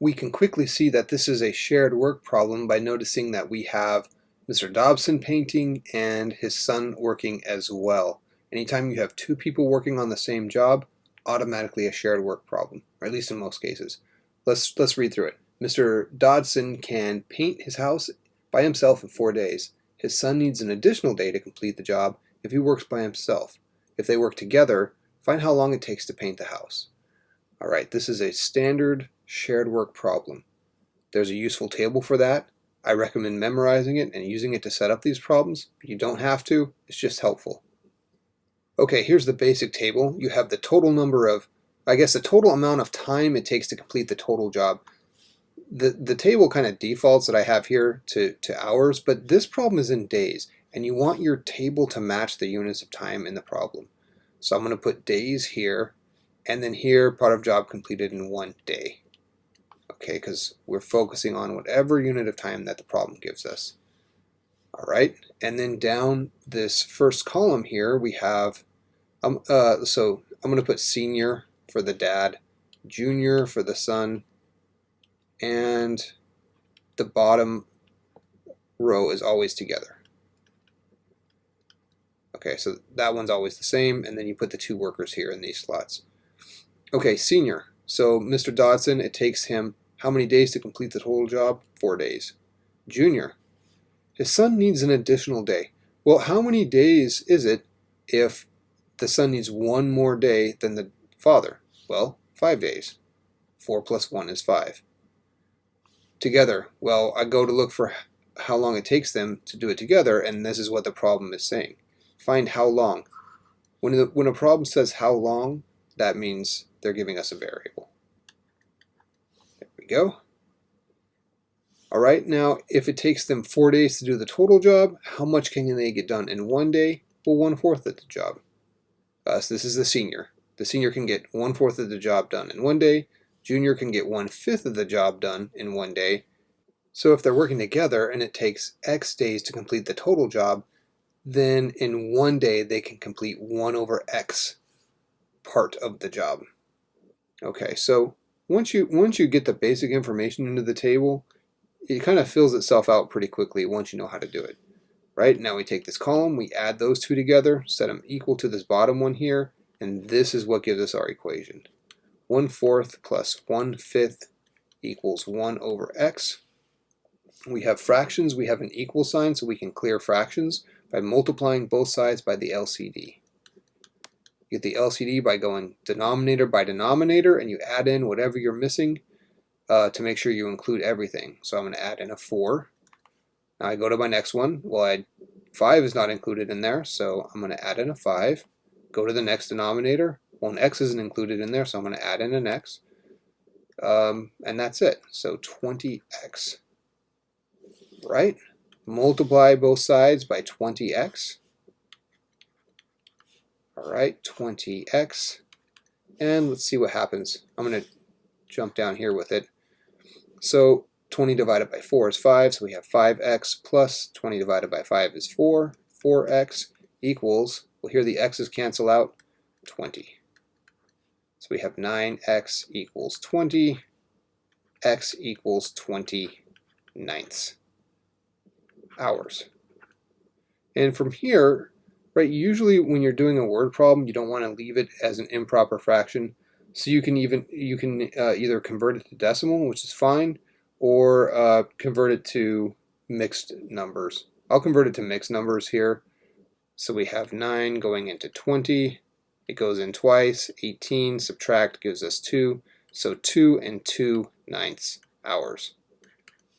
We can quickly see that this is a shared work problem by noticing that we have Mr. Dobson painting and his son working as well. Anytime you have two people working on the same job, automatically a shared work problem, or at least in most cases. Let's read through it. Mr. Dodson can paint his house by himself in 4 days. His son needs an additional day to complete the job if he works by himself. If they work together, find how long it takes to paint the house. Alright, this is a standard shared work problem. There's a useful table for that. I recommend memorizing it and using it to set up these problems, but you don't have to. It's just helpful. Okay, here's the basic table. You have the total number of, the total amount of time it takes to complete the total job. The table kind of defaults that I have here to hours, but this problem is in days, and you want your table to match the units of time in the problem. So I'm going to put days here, and then here, part of job completed in 1 day. Okay, because we're focusing on whatever unit of time that the problem gives us. Alright, and then down this first column here we have, so I'm going to put senior for the dad, junior for the son, and the bottom row is always together. Okay, so that one's always the same, and then you put the two workers here in these slots. Okay, senior. So Mr. Dodson, it takes him how many days to complete the total job? 4 days. Junior. His son needs an additional day. Well, how many days is it if the son needs one more day than the father? Well, 5 days. 4 plus 1 is 5. Together, well, I go to look for how long it takes them to do it together, and this is what the problem is saying. Find how long. When a problem says how long, that means they're giving us a variable. There we go. Alright, now if it takes them 4 days to do the total job, how much can they get done in 1 day? Well, 1/4 of the job. So this is the senior. The senior can get 1/4 of the job done in 1 day. Junior can get 1/5 of the job done in 1 day. So if they're working together and it takes X days to complete the total job, then in 1 day they can complete 1/X part of the job. Okay, so once you get the basic information into the table, it kind of fills itself out pretty quickly once you know how to do it. Right, now we take this column, we add those two together, set them equal to this bottom one here, and this is what gives us our equation. 1/4 plus 1/5 equals 1/X. We have fractions, we have an equal sign, so we can clear fractions by multiplying both sides by the LCD. You get the LCD by going denominator by denominator, and you add in whatever you're missing to make sure you include everything. So I'm going to add in a 4. Now I go to my next one. Well, 5 is not included in there, so I'm going to add in a 5. Go to the next denominator. Well, an X isn't included in there, so I'm going to add in an X. And that's it. So 20X. Right? Multiply both sides by 20X. Alright, 20X. And let's see what happens. I'm going to jump down here with it. So 20 divided by 4 is 5, so we have 5x plus 20 divided by 5 is 4. 4x equals, well, here the x's cancel out, 20. So we have 9x equals 20. X equals 20/9 hours. And from here, right, usually when you're doing a word problem, you don't want to leave it as an improper fraction. So you can either convert it to decimal, which is fine, or convert it to mixed numbers. I'll convert it to mixed numbers here. So we have 9 going into 20. It goes in twice. 18 subtract gives us 2. So 2 2/9 hours.